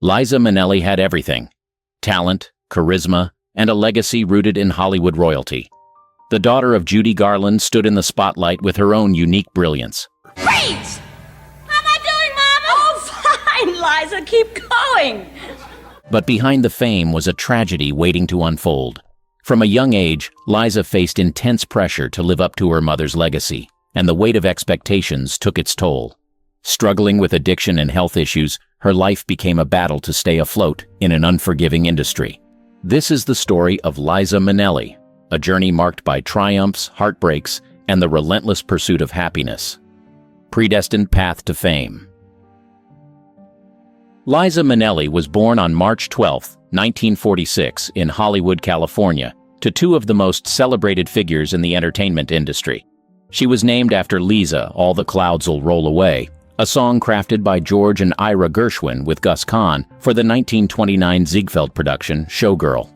Liza Minnelli had everything: talent, charisma, and a legacy rooted in Hollywood royalty. The daughter of Judy Garland stood in the spotlight with her own unique brilliance. Freeze! How am I doing, Mama? Oh, fine, Liza, keep going. But behind the fame was a tragedy waiting to unfold. From a young age, Liza faced intense pressure to live up to her mother's legacy, and the weight of expectations took its toll. Struggling with addiction and health issues, her life became a battle to stay afloat in an unforgiving industry. This is the story of Liza Minnelli, a journey marked by triumphs, heartbreaks, and the relentless pursuit of happiness. Predestined path to fame. Liza Minnelli was born on March 12, 1946, in Hollywood, California, to two of the most celebrated figures in the entertainment industry. She was named after Liza, All the Clouds'll Roll Away, a song crafted by George and Ira Gershwin with Gus Kahn for the 1929 Ziegfeld production, Showgirl.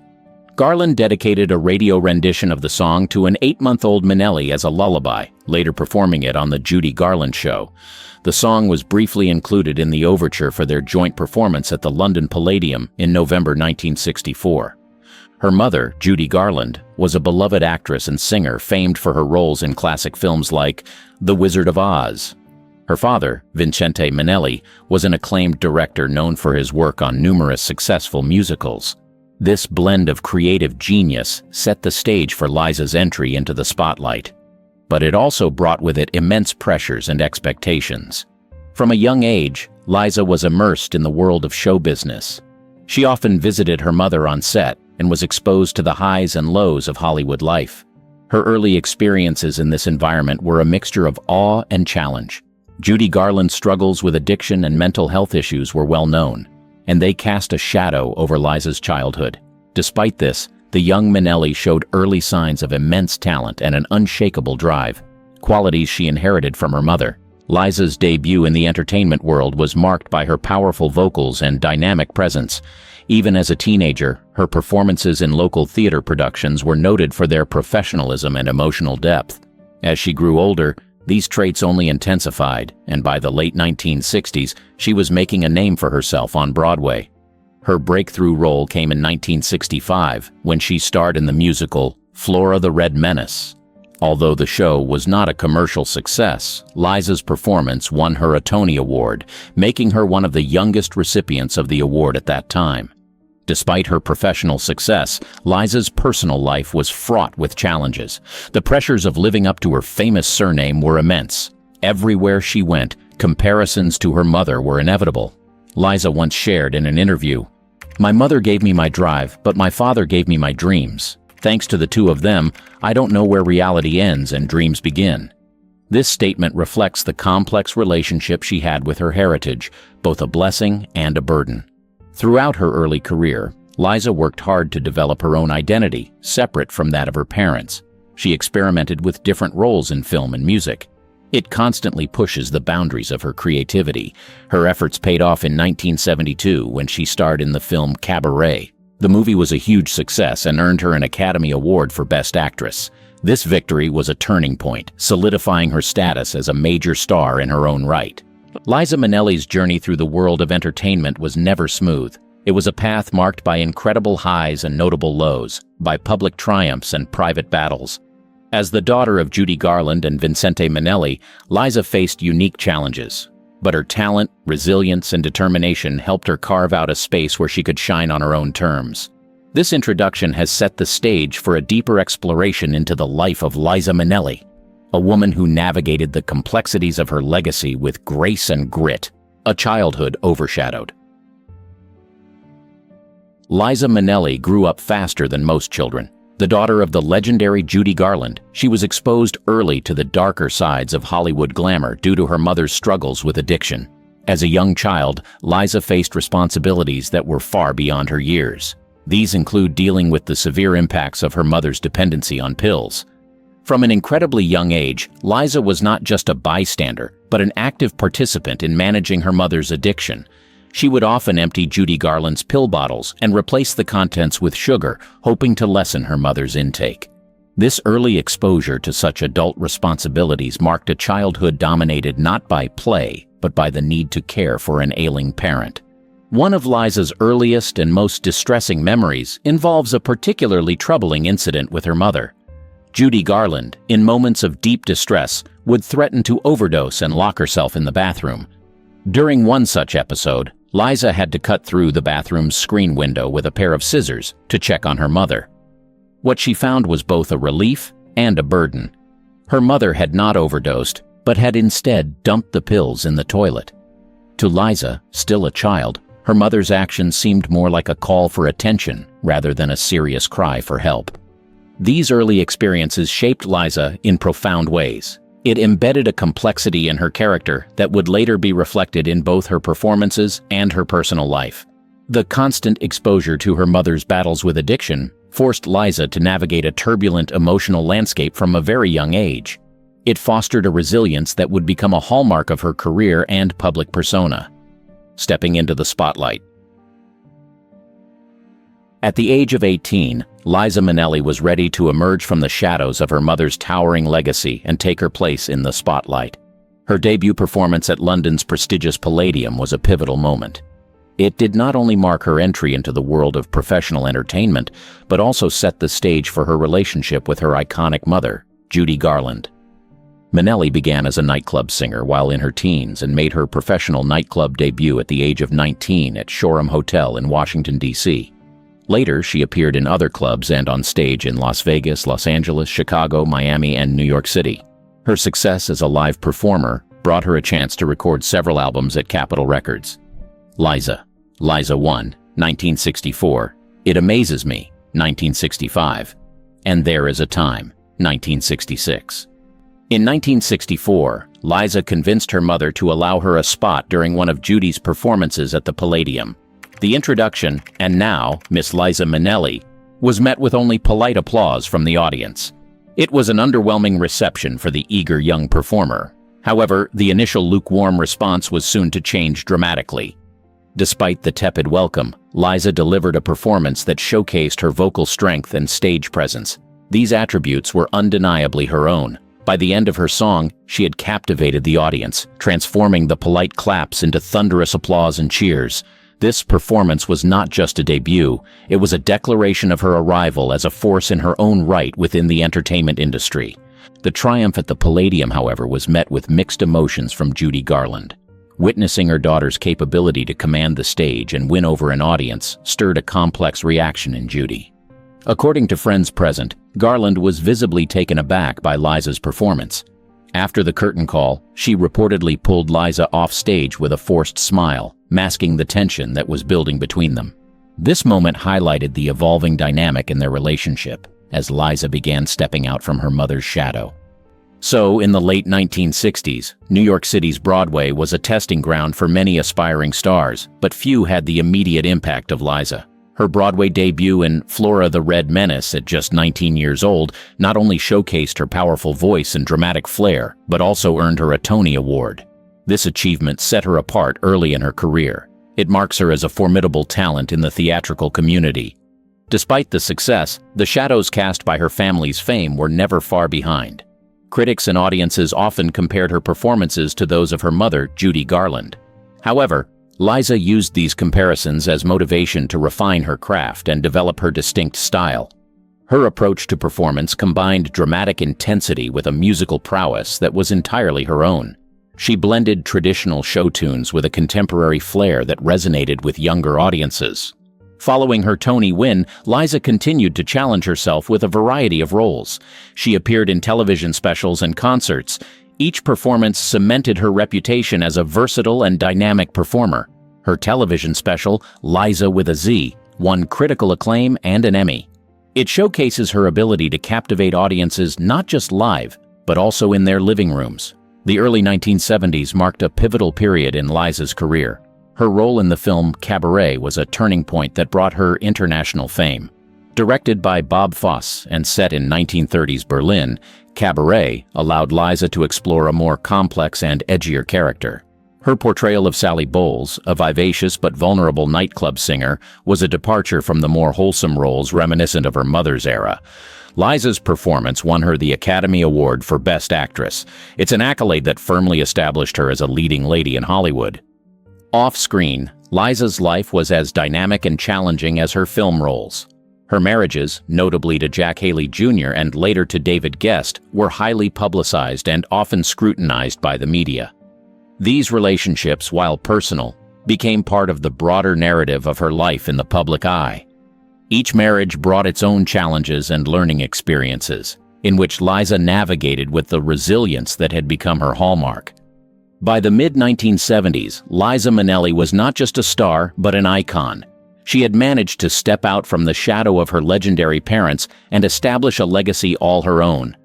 Garland dedicated a radio rendition of the song to an 8-month-old Minnelli as a lullaby, later performing it on The Judy Garland Show. The song was briefly included in the overture for their joint performance at the London Palladium in November 1964. Her mother, Judy Garland, was a beloved actress and singer famed for her roles in classic films like The Wizard of Oz. Her father, Vincente Minnelli, was an acclaimed director known for his work on numerous successful musicals. This blend of creative genius set the stage for Liza's entry into the spotlight. But it also brought with it immense pressures and expectations. From a young age, Liza was immersed in the world of show business. She often visited her mother on set and was exposed to the highs and lows of Hollywood life. Her early experiences in this environment were a mixture of awe and challenge. Judy Garland's struggles with addiction and mental health issues were well known, and they cast a shadow over Liza's childhood. Despite this, the young Minnelli showed early signs of immense talent and an unshakable drive, qualities she inherited from her mother. Liza's debut in the entertainment world was marked by her powerful vocals and dynamic presence. Even as a teenager, her performances in local theater productions were noted for their professionalism and emotional depth. As she grew older, these traits only intensified, and by the late 1960s, she was making a name for herself on Broadway. Her breakthrough role came in 1965 when she starred in the musical Flora the Red Menace. Although the show was not a commercial success, Liza's performance won her a Tony Award, making her one of the youngest recipients of the award at that time. Despite her professional success, Liza's personal life was fraught with challenges. The pressures of living up to her famous surname were immense. Everywhere she went, comparisons to her mother were inevitable. Liza once shared in an interview, "My mother gave me my drive, but my father gave me my dreams. Thanks to the two of them, I don't know where reality ends and dreams begin." This statement reflects the complex relationship she had with her heritage, both a blessing and a burden. Throughout her early career, Liza worked hard to develop her own identity, separate from that of her parents. She experimented with different roles in film and music. It constantly pushes the boundaries of her creativity. Her efforts paid off in 1972 when she starred in the film Cabaret. The movie was a huge success and earned her an Academy Award for Best Actress. This victory was a turning point, solidifying her status as a major star in her own right. Liza Minnelli's journey through the world of entertainment was never smooth. It was a path marked by incredible highs and notable lows, by public triumphs and private battles. As the daughter of Judy Garland and Vincente Minnelli, Liza faced unique challenges. But her talent, resilience, and determination helped her carve out a space where she could shine on her own terms. This introduction has set the stage for a deeper exploration into the life of Liza Minnelli, a woman who navigated the complexities of her legacy with grace and grit, a childhood overshadowed. Liza Minnelli grew up faster than most children. The daughter of the legendary Judy Garland, she was exposed early to the darker sides of Hollywood glamour due to her mother's struggles with addiction. As a young child, Liza faced responsibilities that were far beyond her years. These include dealing with the severe impacts of her mother's dependency on pills. From an incredibly young age, Liza was not just a bystander, but an active participant in managing her mother's addiction. She would often empty Judy Garland's pill bottles and replace the contents with sugar, hoping to lessen her mother's intake. This early exposure to such adult responsibilities marked a childhood dominated not by play, but by the need to care for an ailing parent. One of Liza's earliest and most distressing memories involves a particularly troubling incident with her mother. Judy Garland, in moments of deep distress, would threaten to overdose and lock herself in the bathroom. During one such episode, Liza had to cut through the bathroom's screen window with a pair of scissors to check on her mother. What she found was both a relief and a burden. Her mother had not overdosed, but had instead dumped the pills in the toilet. To Liza, still a child, her mother's actions seemed more like a call for attention rather than a serious cry for help. These early experiences shaped Liza in profound ways. It embedded a complexity in her character that would later be reflected in both her performances and her personal life. The constant exposure to her mother's battles with addiction forced Liza to navigate a turbulent emotional landscape from a very young age. It fostered a resilience that would become a hallmark of her career and public persona. Stepping into the spotlight. At the age of 18, Liza Minnelli was ready to emerge from the shadows of her mother's towering legacy and take her place in the spotlight. Her debut performance at London's prestigious Palladium was a pivotal moment. It did not only mark her entry into the world of professional entertainment, but also set the stage for her relationship with her iconic mother, Judy Garland. Minnelli began as a nightclub singer while in her teens and made her professional nightclub debut at the age of 19 at Shoreham Hotel in Washington, D.C. Later, she appeared in other clubs and on stage in Las Vegas, Los Angeles, Chicago, Miami, and New York City. Her success as a live performer brought her a chance to record several albums at Capitol Records. Liza 1, 1964, It Amazes Me, 1965, and There Is a Time, 1966. In 1964, Liza convinced her mother to allow her a spot during one of Judy's performances at the Palladium. The introduction, "And now, Miss Liza Minnelli," was met with only polite applause from the audience. It was an underwhelming reception for the eager young performer. However, the initial lukewarm response was soon to change dramatically. Despite the tepid welcome, Liza delivered a performance that showcased her vocal strength and stage presence. These attributes were undeniably her own. By the end of her song, she had captivated the audience, transforming the polite claps into thunderous applause and cheers. This performance was not just a debut, it was a declaration of her arrival as a force in her own right within the entertainment industry. The triumph at the Palladium, however, was met with mixed emotions from Judy Garland. Witnessing her daughter's capability to command the stage and win over an audience stirred a complex reaction in Judy. According to friends present, Garland was visibly taken aback by Liza's performance. After the curtain call, she reportedly pulled Liza off stage with a forced smile, masking the tension that was building between them. This moment highlighted the evolving dynamic in their relationship, as Liza began stepping out from her mother's shadow. So, in the late 1960s, New York City's Broadway was a testing ground for many aspiring stars, but few had the immediate impact of Liza. Her Broadway debut in Flora the Red Menace at just 19 years old not only showcased her powerful voice and dramatic flair, but also earned her a Tony Award. This achievement set her apart early in her career. It marks her as a formidable talent in the theatrical community. Despite the success, the shadows cast by her family's fame were never far behind. Critics and audiences often compared her performances to those of her mother, Judy Garland. However, Liza used these comparisons as motivation to refine her craft and develop her distinct style. Her approach to performance combined dramatic intensity with a musical prowess that was entirely her own. She blended traditional show tunes with a contemporary flair that resonated with younger audiences. Following her Tony win, Liza continued to challenge herself with a variety of roles. She appeared in television specials and concerts. Each performance cemented her reputation as a versatile and dynamic performer. Her television special, Liza with a Z, won critical acclaim and an Emmy. It showcases her ability to captivate audiences not just live, but also in their living rooms. The early 1970s marked a pivotal period in Liza's career. Her role in the film Cabaret was a turning point that brought her international fame. Directed by Bob Fosse and set in 1930s Berlin, Cabaret allowed Liza to explore a more complex and edgier character. Her portrayal of Sally Bowles, a vivacious but vulnerable nightclub singer, was a departure from the more wholesome roles reminiscent of her mother's era. Liza's performance won her the Academy Award for Best Actress. It's an accolade that firmly established her as a leading lady in Hollywood. Off-screen, Liza's life was as dynamic and challenging as her film roles. Her marriages, notably to Jack Haley Jr. and later to David Guest, were highly publicized and often scrutinized by the media. These relationships, while personal, became part of the broader narrative of her life in the public eye. Each marriage brought its own challenges and learning experiences, in which Liza navigated with the resilience that had become her hallmark. By the mid-1970s, Liza Minnelli was not just a star, but an icon. She had managed to step out from the shadow of her legendary parents and establish a legacy all her own.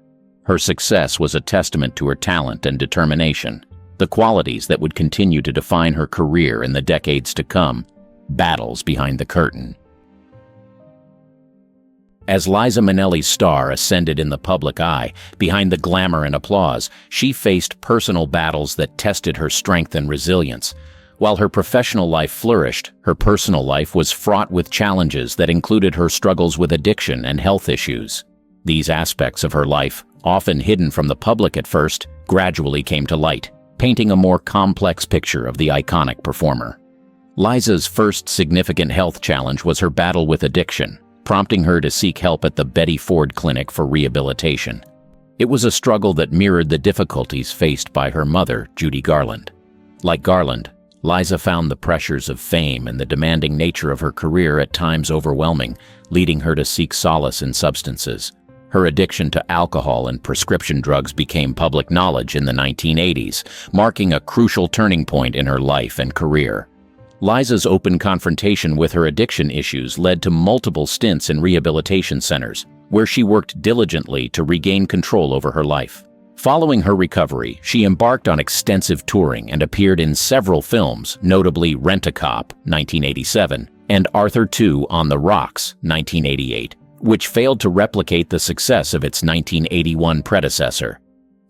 Her success was a testament to her talent and determination, the qualities that would continue to define her career in the decades to come. Battles behind the curtain. As Liza Minnelli's star ascended in the public eye, behind the glamour and applause, she faced personal battles that tested her strength and resilience. While her professional life flourished, her personal life was fraught with challenges that included her struggles with addiction and health issues. These aspects of her life, often hidden from the public at first, gradually came to light, painting a more complex picture of the iconic performer. Liza's first significant health challenge was her battle with addiction, prompting her to seek help at the Betty Ford Clinic for rehabilitation. It was a struggle that mirrored the difficulties faced by her mother, Judy Garland. Like Garland, Liza found the pressures of fame and the demanding nature of her career at times overwhelming, leading her to seek solace in substances. Her addiction to alcohol and prescription drugs became public knowledge in the 1980s, marking a crucial turning point in her life and career. Liza's open confrontation with her addiction issues led to multiple stints in rehabilitation centers, where she worked diligently to regain control over her life. Following her recovery, she embarked on extensive touring and appeared in several films, notably Rent-A-Cop, 1987, and Arthur II on the Rocks, 1988, which failed to replicate the success of its 1981 predecessor.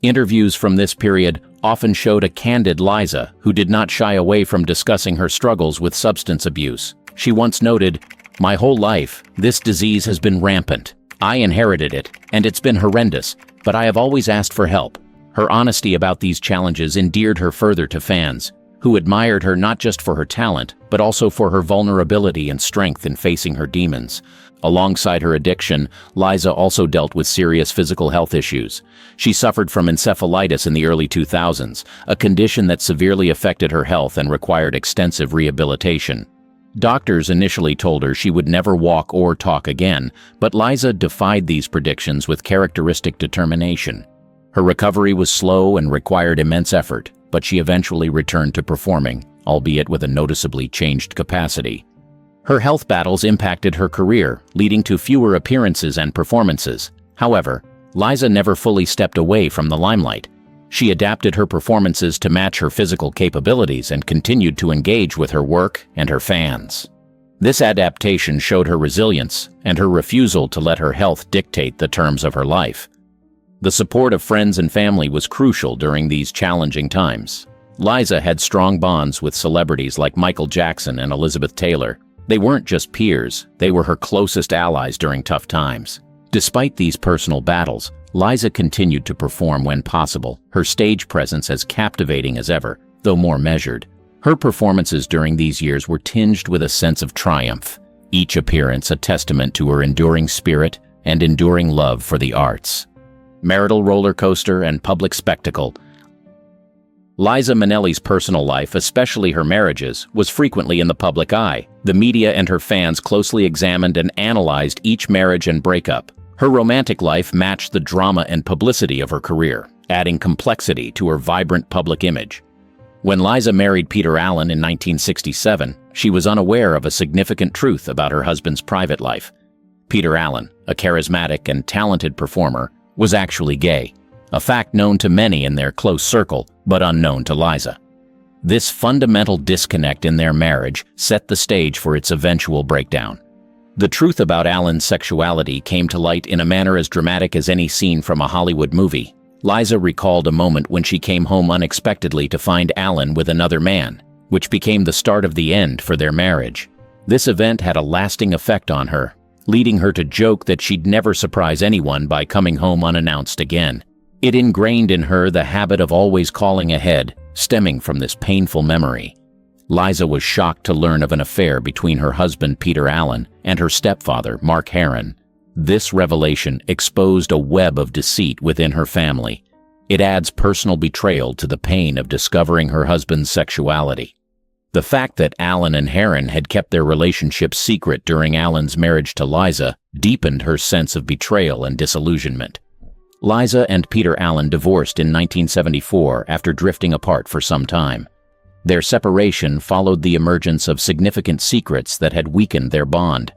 Interviews from this period often showed a candid Liza who did not shy away from discussing her struggles with substance abuse. She once noted, "My whole life, this disease has been rampant. I inherited it, and it's been horrendous, but I have always asked for help." Her honesty about these challenges endeared her further to fans, who admired her not just for her talent, but also for her vulnerability and strength in facing her demons. Alongside her addiction, Liza also dealt with serious physical health issues. She suffered from encephalitis in the early 2000s, a condition that severely affected her health and required extensive rehabilitation. Doctors initially told her she would never walk or talk again, but Liza defied these predictions with characteristic determination. Her recovery was slow and required immense effort, but she eventually returned to performing, albeit with a noticeably changed capacity. Her health battles impacted her career, leading to fewer appearances and performances. However, Liza never fully stepped away from the limelight. She adapted her performances to match her physical capabilities and continued to engage with her work and her fans. This adaptation showed her resilience and her refusal to let her health dictate the terms of her life. The support of friends and family was crucial during these challenging times. Liza had strong bonds with celebrities like Michael Jackson and Elizabeth Taylor. They weren't just peers, they were her closest allies during tough times. Despite these personal battles, Liza continued to perform when possible, her stage presence as captivating as ever, though more measured. Her performances during these years were tinged with a sense of triumph, each appearance a testament to her enduring spirit and enduring love for the arts. Marital roller coaster and public spectacle. Liza Minnelli's personal life, especially her marriages, was frequently in the public eye. The media and her fans closely examined and analyzed each marriage and breakup. Her romantic life matched the drama and publicity of her career, adding complexity to her vibrant public image. When Liza married Peter Allen in 1967, she was unaware of a significant truth about her husband's private life. Peter Allen, a charismatic and talented performer, was actually gay, a fact known to many in their close circle, but unknown to Liza. This fundamental disconnect in their marriage set the stage for its eventual breakdown. The truth about Allen's sexuality came to light in a manner as dramatic as any scene from a Hollywood movie. Liza recalled a moment when she came home unexpectedly to find Allen with another man, which became the start of the end for their marriage. This event had a lasting effect on her, leading her to joke that she'd never surprise anyone by coming home unannounced again. It ingrained in her the habit of always calling ahead, stemming from this painful memory. Liza was shocked to learn of an affair between her husband Peter Allen and her stepfather Mark Herron. This revelation exposed a web of deceit within her family. It adds personal betrayal to the pain of discovering her husband's sexuality. The fact that Allen and Herron had kept their relationship secret during Allen's marriage to Liza deepened her sense of betrayal and disillusionment. Liza and Peter Allen divorced in 1974 after drifting apart for some time. Their separation followed the emergence of significant secrets that had weakened their bond.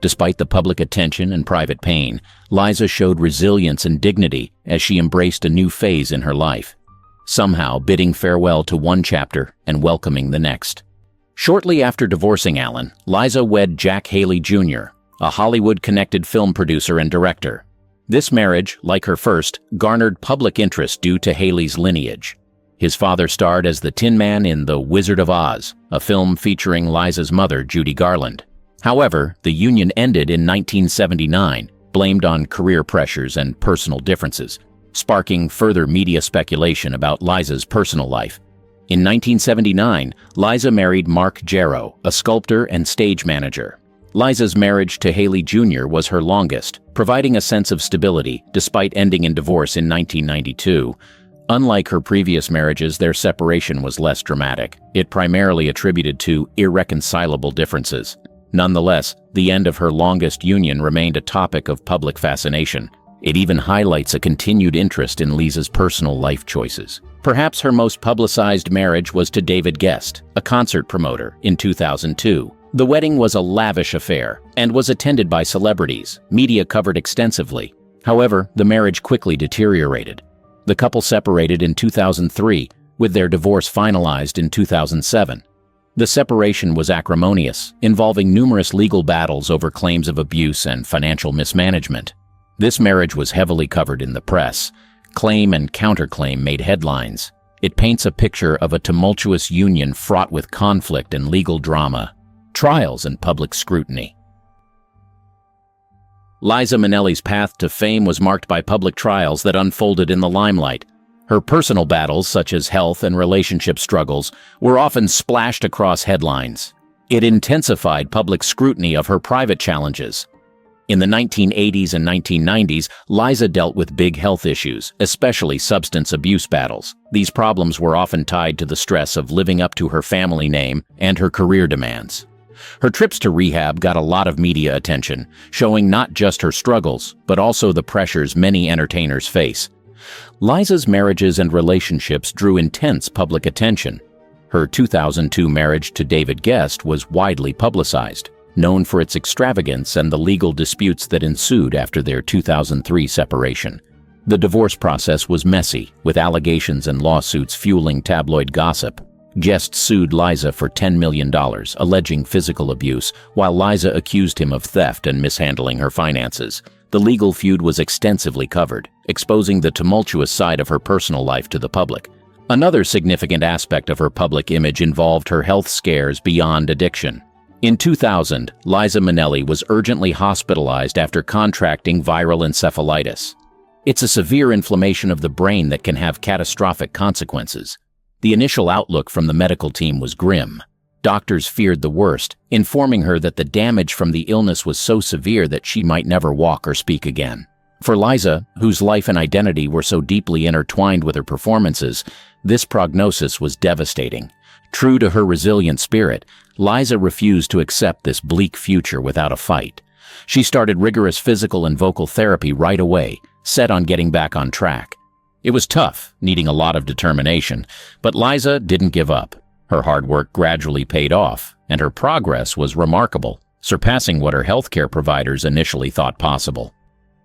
Despite the public attention and private pain, Liza showed resilience and dignity as she embraced a new phase in her life, somehow bidding farewell to one chapter and welcoming the next. Shortly after divorcing Allen, Liza wed Jack Haley Jr., a Hollywood-connected film producer and director. This marriage, like her first, garnered public interest due to Haley's lineage. His father starred as the Tin Man in The Wizard of Oz, a film featuring Liza's mother, Judy Garland. However, the union ended in 1979, blamed on career pressures and personal differences, sparking further media speculation about Liza's personal life. In 1979, Liza married Mark Jarrow, a sculptor and stage manager. Liza's marriage to Haley Jr. was her longest, providing a sense of stability despite ending in divorce in 1992. Unlike her previous marriages, their separation was less dramatic. It primarily attributed to irreconcilable differences. Nonetheless, the end of her longest union remained a topic of public fascination. It even highlights a continued interest in Liza's personal life choices. Perhaps her most publicized marriage was to David Guest, a concert promoter, in 2002. The wedding was a lavish affair and was attended by celebrities. Media covered extensively. However, the marriage quickly deteriorated. The couple separated in 2003, with their divorce finalized in 2007. The separation was acrimonious, involving numerous legal battles over claims of abuse and financial mismanagement. This marriage was heavily covered in the press. Claim and counterclaim made headlines. It paints a picture of a tumultuous union fraught with conflict and legal drama, trials and public scrutiny. Liza Minnelli's path to fame was marked by public trials that unfolded in the limelight. Her personal battles, such as health and relationship struggles, were often splashed across headlines. It intensified public scrutiny of her private challenges. In the 1980s and 1990s, Liza dealt with big health issues, especially substance abuse battles. These problems were often tied to the stress of living up to her family name and her career demands. Her trips to rehab got a lot of media attention, showing not just her struggles, but also the pressures many entertainers face. Liza's marriages and relationships drew intense public attention. Her 2002 marriage to David Guest was widely publicized, known for its extravagance and the legal disputes that ensued after their 2003 separation. The divorce process was messy, with allegations and lawsuits fueling tabloid gossip. Guest sued Liza for $10 million, alleging physical abuse, while Liza accused him of theft and mishandling her finances. The legal feud was extensively covered, exposing the tumultuous side of her personal life to the public. Another significant aspect of her public image involved her health scares beyond addiction. In 2000, Liza Minnelli was urgently hospitalized after contracting viral encephalitis. It's a severe inflammation of the brain that can have catastrophic consequences. The initial outlook from the medical team was grim. Doctors feared the worst, informing her that the damage from the illness was so severe that she might never walk or speak again. For Liza, whose life and identity were so deeply intertwined with her performances, this prognosis was devastating. True to her resilient spirit, Liza refused to accept this bleak future without a fight. She started rigorous physical and vocal therapy right away, set on getting back on track. It was tough, needing a lot of determination, but Liza didn't give up. Her hard work gradually paid off, and her progress was remarkable, surpassing what her healthcare providers initially thought possible.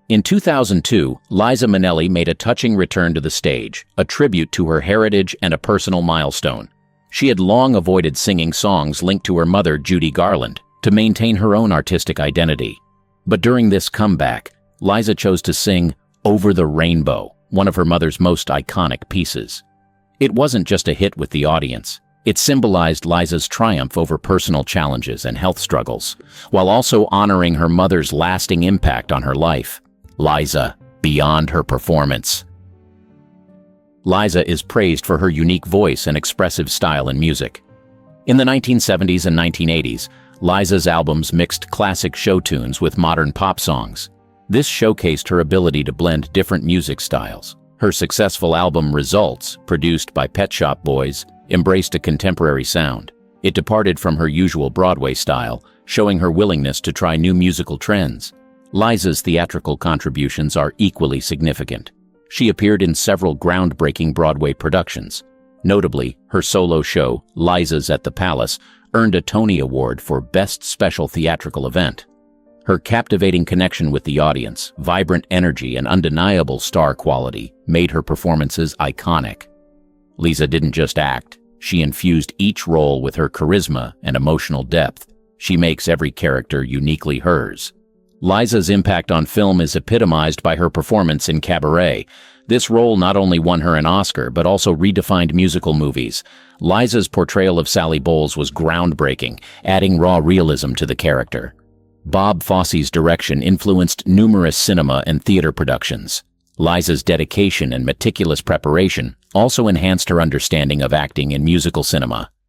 In 2002, Liza Minnelli made a touching return to the stage, a tribute to her heritage and a personal milestone. She had long avoided singing songs linked to her mother, Judy Garland, to maintain her own artistic identity. But during this comeback, Liza chose to sing "Over the Rainbow," one of her mother's most iconic pieces. It wasn't just a hit with the audience. It symbolized Liza's triumph over personal challenges and health struggles, while also honoring her mother's lasting impact on her life. Liza, beyond her performance. Liza is praised for her unique voice and expressive style in music. In the 1970s and 1980s, Liza's albums mixed classic show tunes with modern pop songs. This showcased her ability to blend different music styles. Her successful album Results, produced by Pet Shop Boys, embraced a contemporary sound. It departed from her usual Broadway style, showing her willingness to try new musical trends. Liza's theatrical contributions are equally significant. She appeared in several groundbreaking Broadway productions. Notably, her solo show, Liza's at the Palace, earned a Tony Award for Best Special Theatrical Event. Her captivating connection with the audience, vibrant energy, and undeniable star quality made her performances iconic. Liza didn't just act. She infused each role with her charisma and emotional depth. She makes every character uniquely hers. Liza's impact on film is epitomized by her performance in Cabaret. This role not only won her an Oscar, but also redefined musical movies. Liza's portrayal of Sally Bowles was groundbreaking, adding raw realism to the character. Bob Fosse's direction influenced numerous cinema and theater productions. Liza's dedication and meticulous preparation also enhanced her understanding of acting in musical cinema.